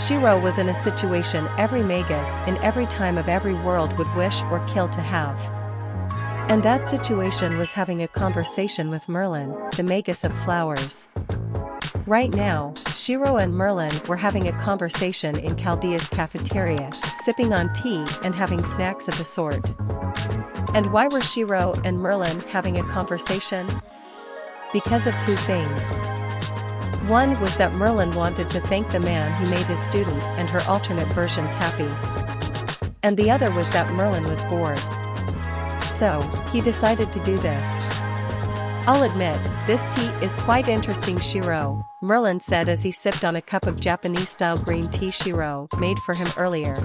Shirou was in a situation every magus in every time of every world would wish or kill to have. And that situation was having a conversation with Merlin, the magus of flowers. Right now, Shirou and Merlin were having a conversation in Chaldea's cafeteria, sipping on tea and having snacks of the sort. And why were Shirou and Merlin having a conversation? Because of two things. One was that Merlin wanted to thank the man who made his student and her alternate versions happy. And the other was that Merlin was bored. So, he decided to do this. I'll admit, this tea is quite interesting, Shirou, Merlin said as he sipped on a cup of Japanese-style green tea Shirou made for him earlier.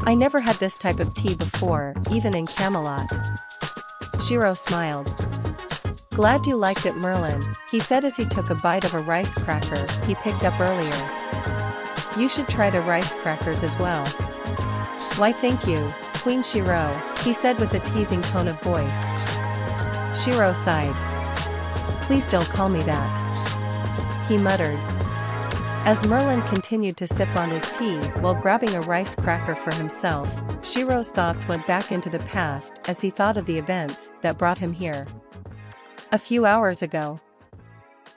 I never had this type of tea before, even in Camelot. Shirou smiled. Glad you liked it, Merlin, he said as he took a bite of a rice cracker he picked up earlier. You should try the rice crackers as well. Why thank you, Queen Shirou, he said with a teasing tone of voice. Shirou sighed. Please don't call me that, he muttered. As Merlin continued to sip on his tea while grabbing a rice cracker for himself, Shirou's thoughts went back into the past as he thought of the events that brought him here. A few hours ago,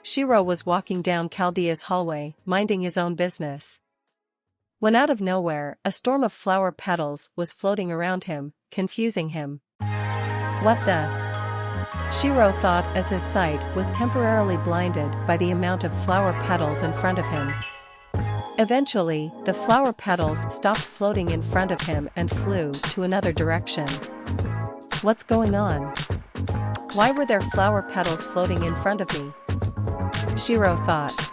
Shirou was walking down Chaldea's hallway, minding his own business, when out of nowhere, a storm of flower petals was floating around him, confusing him. What the? Shirou thought as his sight was temporarily blinded by the amount of flower petals in front of him. Eventually, the flower petals stopped floating in front of him and flew to another direction. What's going on? Why were there flower petals floating in front of me? Shirou thought.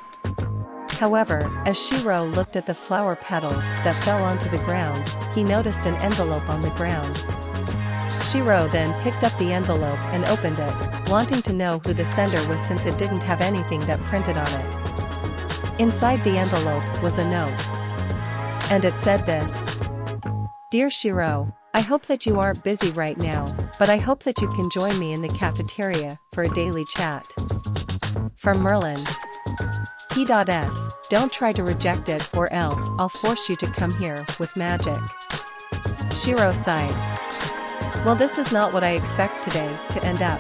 However, as Shirou looked at the flower petals that fell onto the ground, he noticed an envelope on the ground. Shirou then picked up the envelope and opened it, wanting to know who the sender was since it didn't have anything that printed on it. Inside the envelope was a note. And it said this. Dear Shirou, I hope that you aren't busy right now, but I hope that you can join me in the cafeteria for a daily chat. From Merlin. P.S. Don't try to reject it or else I'll force you to come here with magic. Shirou sighed. Well, this is not what I expect today to end up,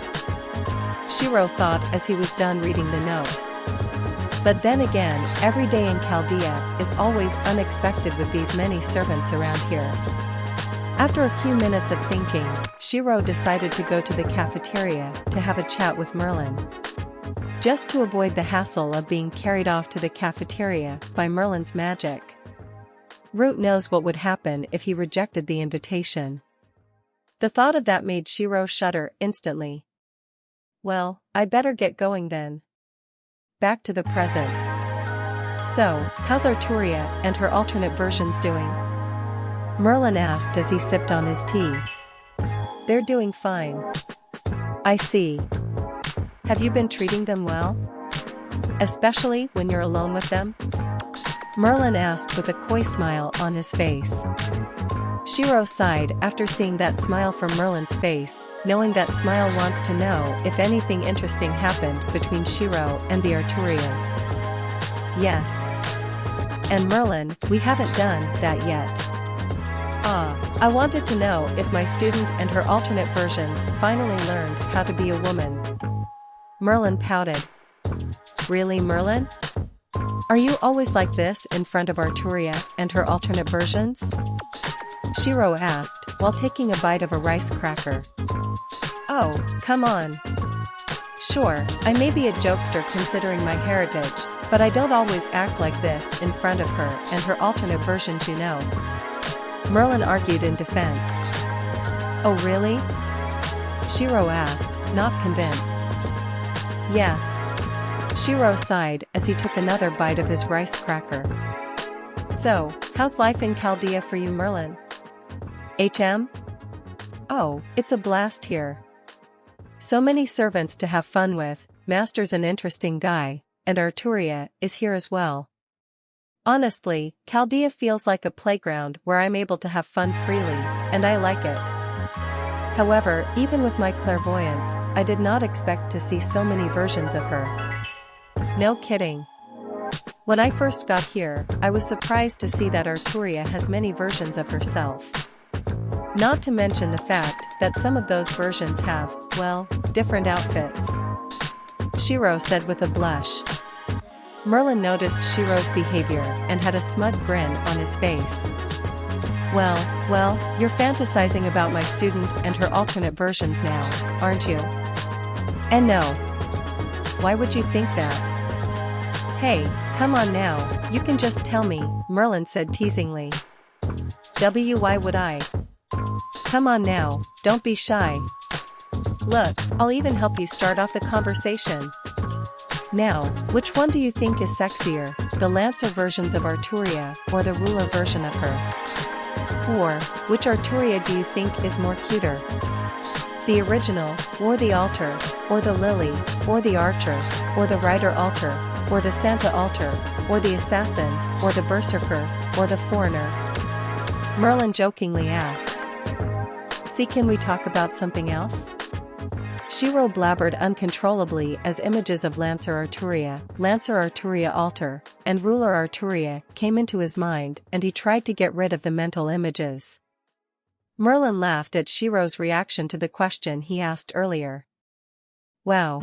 Shirou thought as he was done reading the note. But then again, every day in Chaldea is always unexpected with these many servants around here. After a few minutes of thinking, Shirou decided to go to the cafeteria to have a chat with Merlin. Just to avoid the hassle of being carried off to the cafeteria by Merlin's magic. Root knows what would happen if he rejected the invitation. The thought of that made Shirou shudder instantly. Well, I better get going then. Back to the present. So, how's Arturia and her alternate versions doing? Merlin asked as he sipped on his tea. They're doing fine. I see. Have you been treating them well? Especially when you're alone with them? Merlin asked with a coy smile on his face. Shirou sighed after seeing that smile from Merlin's face, knowing that smile wants to know if anything interesting happened between Shirou and the Arturias. Yes. And Merlin, we haven't done that yet. I wanted to know if my student and her alternate versions finally learned how to be a woman. Merlin pouted. Really, Merlin? Are you always like this in front of Arturia and her alternate versions? Shirou asked, while taking a bite of a rice cracker. Oh, come on. Sure, I may be a jokester considering my heritage, but I don't always act like this in front of her and her alternate versions, you know. Merlin argued in defense. Oh really? Shirou asked, not convinced. Yeah. Shirou sighed as he took another bite of his rice cracker. So, how's life in Chaldea for you, Merlin? HM? Oh, it's a blast here. So many servants to have fun with, Master's an interesting guy, and Arturia is here as well. Honestly, Chaldea feels like a playground where I'm able to have fun freely, and I like it. However, even with my clairvoyance, I did not expect to see so many versions of her. No kidding. When I first got here, I was surprised to see that Arturia has many versions of herself. Not to mention the fact that some of those versions have, well, different outfits. Shirou said with a blush. Merlin noticed Shirou's behavior and had a smug grin on his face. Well, you're fantasizing about my student and her alternate versions now, aren't you? And no. Why would you think that? Hey, come on now, you can just tell me, Merlin said teasingly. Why would I? Come on now, don't be shy. Look, I'll even help you start off the conversation. Now, which one do you think is sexier, the Lancer versions of Arturia or the ruler version of her? Or, which Arturia do you think is more cuter? The original, or the altar, or the lily, or the archer, or the rider altar, or the Santa altar, or the assassin, or the berserker, or the foreigner? Merlin jokingly asked. See, can we talk about something else? Shirou blabbered uncontrollably as images of Lancer Arturia altar, and ruler Arturia came into his mind, and he tried to get rid of the mental images. Merlin laughed at Shirou's reaction to the question he asked earlier. Wow.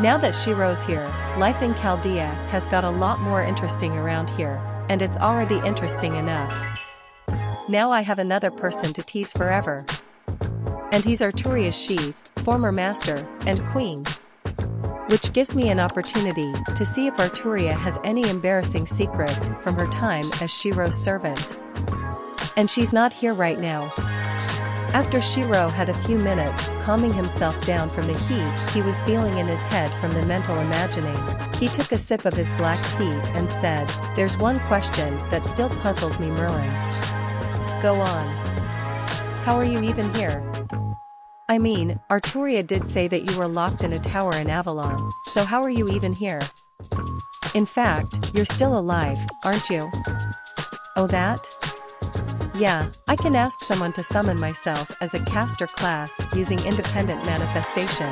Now that Shirou's here, life in Chaldea has got a lot more interesting around here, and it's already interesting enough. Now I have another person to tease forever. And he's Arturia's sheath, former master, and queen. Which gives me an opportunity to see if Arturia has any embarrassing secrets from her time as Shirou's servant. And she's not here right now. After Shirou had a few minutes calming himself down from the heat he was feeling in his head from the mental imagining, he took a sip of his black tea and said, "There's one question that still puzzles me, Merlin." Go on. How are you even here? I mean, Arturia did say that you were locked in a tower in Avalon, so how are you even here? In fact, you're still alive, aren't you? Oh, that? Yeah, I can ask someone to summon myself as a caster class using independent manifestation.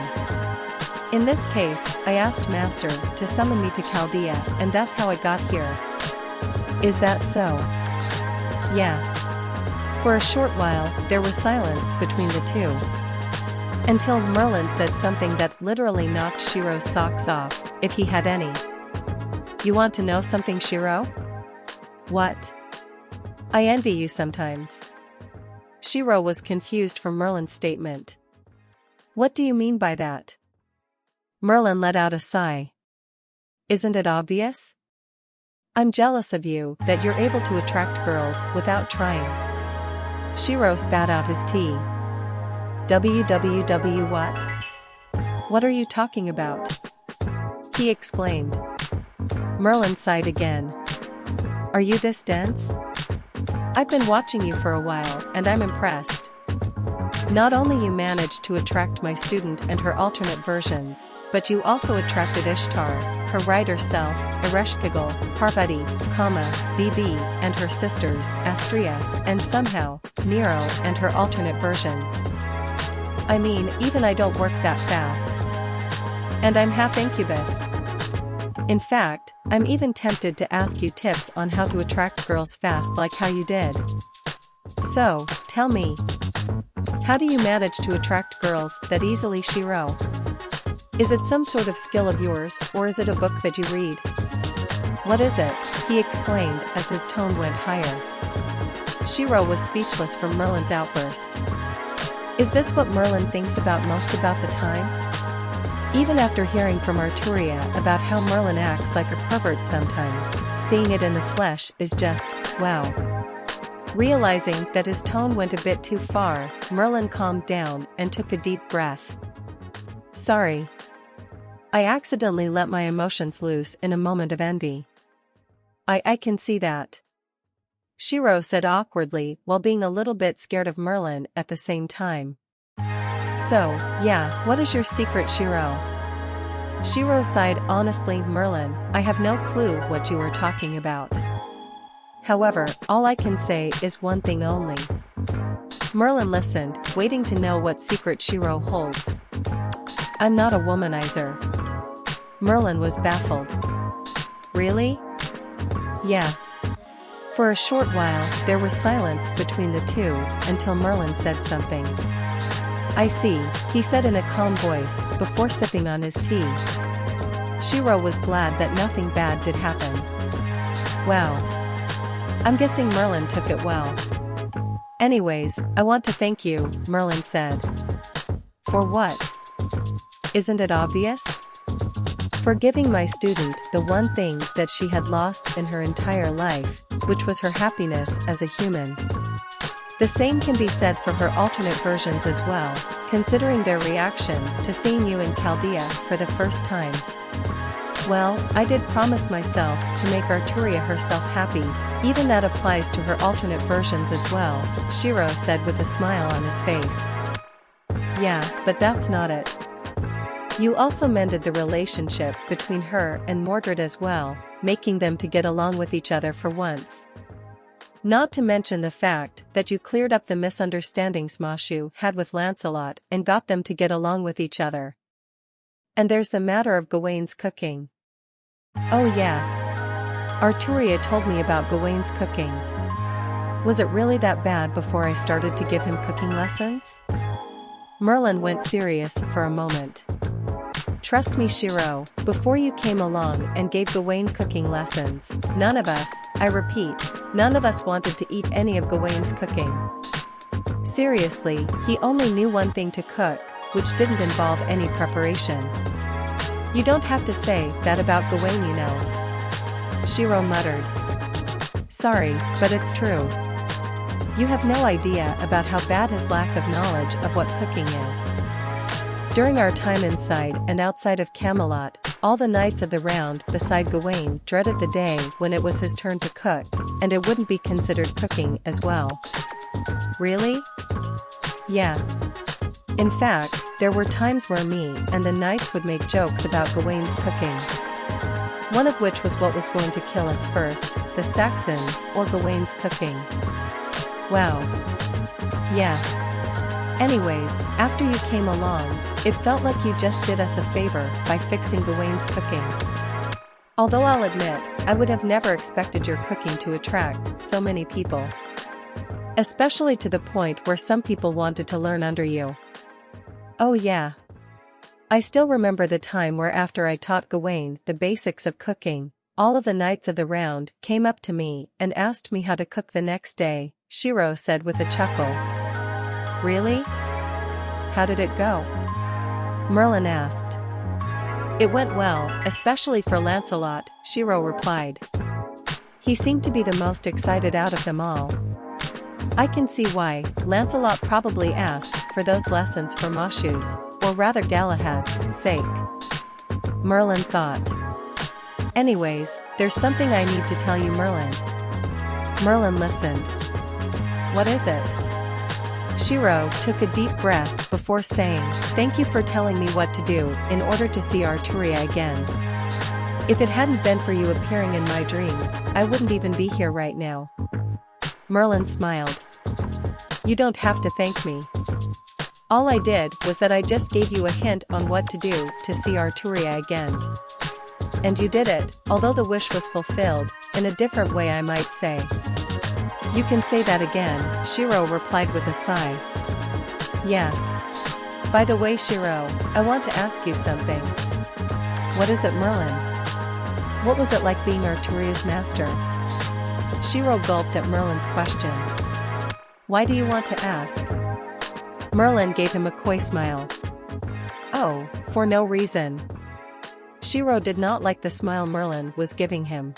In this case, I asked Master to summon me to Chaldea, and that's how I got here. Is that so? Yeah. For a short while, there was silence between the two. Until Merlin said something that literally knocked Shirou's socks off, if he had any. You want to know something, Shirou? What? I envy you sometimes. Shirou was confused from Merlin's statement. What do you mean by that? Merlin let out a sigh. Isn't it obvious? I'm jealous of you that you're able to attract girls without trying. Shirou spat out his tea. What? What are you talking about? He exclaimed. Merlin sighed again. Are you this dense? I've been watching you for a while, and I'm impressed. Not only you managed to attract my student and her alternate versions, but you also attracted Ishtar, her rider self, Ereshkigal, Parvati, Bibi, and her sisters, Astria, and somehow, Nero and her alternate versions. I mean, even I don't work that fast. And I'm half incubus. In fact, I'm even tempted to ask you tips on how to attract girls fast like how you did. So, tell me. How do you manage to attract girls that easily, Shirou? Is it some sort of skill of yours, or is it a book that you read? What is it? He exclaimed as his tone went higher. Shirou was speechless from Merlin's outburst. Is this what Merlin thinks about most about the time? Even after hearing from Arturia about how Merlin acts like a pervert sometimes, seeing it in the flesh is just, wow. Realizing that his tone went a bit too far, Merlin calmed down and took a deep breath. Sorry. I accidentally let my emotions loose in a moment of envy. I can see that. Shirou said awkwardly while being a little bit scared of Merlin at the same time. So, yeah, what is your secret, Shirou? Shirou sighed honestly, Merlin, I have no clue what you are talking about. However, all I can say is one thing only. Merlin listened, waiting to know what secret Shirou holds. I'm not a womanizer. Merlin was baffled. Really? Yeah. For a short while, there was silence between the two, until Merlin said something. I see, he said in a calm voice, before sipping on his tea. Shirou was glad that nothing bad did happen. Wow. I'm guessing Merlin took it well. Anyways, I want to thank you, Merlin said. For what? Isn't it obvious? For giving my student the one thing that she had lost in her entire life, which was her happiness as a human. The same can be said for her alternate versions as well, considering their reaction to seeing you in Chaldea for the first time. Well, I did promise myself to make Arturia herself happy, even that applies to her alternate versions as well, Shirou said with a smile on his face. Yeah, but that's not it. You also mended the relationship between her and Mordred as well, making them to get along with each other for once. Not to mention the fact that you cleared up the misunderstandings Mashu had with Lancelot and got them to get along with each other. And there's the matter of Gawain's cooking. Oh yeah. Arturia told me about Gawain's cooking. Was it really that bad before I started to give him cooking lessons? Merlin went serious for a moment. Trust me, Shirou, before you came along and gave Gawain cooking lessons, none of us, I repeat, none of us wanted to eat any of Gawain's cooking. Seriously, he only knew one thing to cook, which didn't involve any preparation. You don't have to say that about Gawain, you know. Shirou muttered. Sorry, but it's true. You have no idea about how bad his lack of knowledge of what cooking is. During our time inside and outside of Camelot, all the knights of the round beside Gawain dreaded the day when it was his turn to cook, and it wouldn't be considered cooking as well. Really? Yeah. In fact, there were times where me and the knights would make jokes about Gawain's cooking. One of which was what was going to kill us first, the Saxons or Gawain's cooking. Wow. Yeah. Anyways, after you came along, it felt like you just did us a favor by fixing Gawain's cooking. Although I'll admit, I would have never expected your cooking to attract so many people. Especially to the point where some people wanted to learn under you. Oh yeah. I still remember the time where after I taught Gawain the basics of cooking, all of the knights of the round came up to me and asked me how to cook the next day, Shirou said with a chuckle. Really? How did it go? Merlin asked. It went well, especially for Lancelot, Shirou replied. He seemed to be the most excited out of them all. I can see why. Lancelot probably asked for those lessons for Mashu's, or rather Galahad's, sake. Merlin thought. Anyways, there's something I need to tell you, Merlin. Merlin listened. What is it? Shirou took a deep breath before saying, thank you for telling me what to do in order to see Arturia again. If it hadn't been for you appearing in my dreams, I wouldn't even be here right now. Merlin smiled. You don't have to thank me. All I did was that I just gave you a hint on what to do to see Arturia again. And you did it, although the wish was fulfilled, in a different way I might say. You can say that again, Shirou replied with a sigh. Yeah. By the way, Shirou, I want to ask you something. What is it, Merlin? What was it like being Arturia's master? Shirou gulped at Merlin's question. Why do you want to ask? Merlin gave him a coy smile. Oh, for no reason. Shirou did not like the smile Merlin was giving him.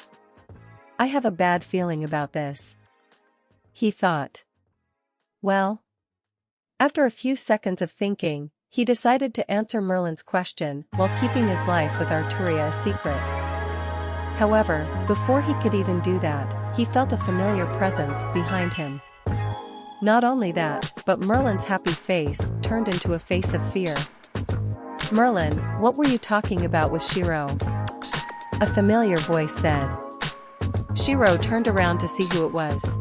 I have a bad feeling about this. He thought. Well? After a few seconds of thinking, he decided to answer Merlin's question while keeping his life with Arturia a secret. However, before he could even do that, he felt a familiar presence behind him. Not only that, but Merlin's happy face turned into a face of fear. Merlin, what were you talking about with Shirou? A familiar voice said. Shirou turned around to see who it was.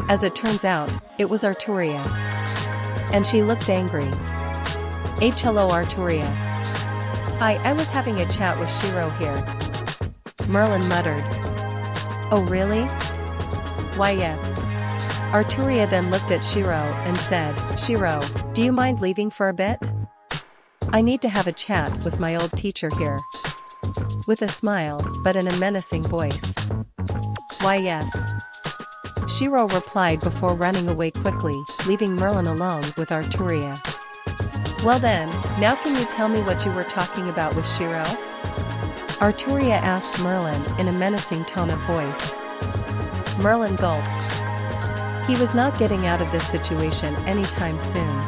As it turns out, it was Arturia. And she looked angry. Hello Arturia. I was having a chat with Shirou here. Merlin muttered. Oh really? Why yeah. Arturia then looked at Shirou and said, Shirou, do you mind leaving for a bit? I need to have a chat with my old teacher here. With a smile, but in a menacing voice. Why yes. Shirou replied before running away quickly, leaving Merlin alone with Arturia. Well then, now can you tell me what you were talking about with Shirou? Arturia asked Merlin in a menacing tone of voice. Merlin gulped. He was not getting out of this situation anytime soon.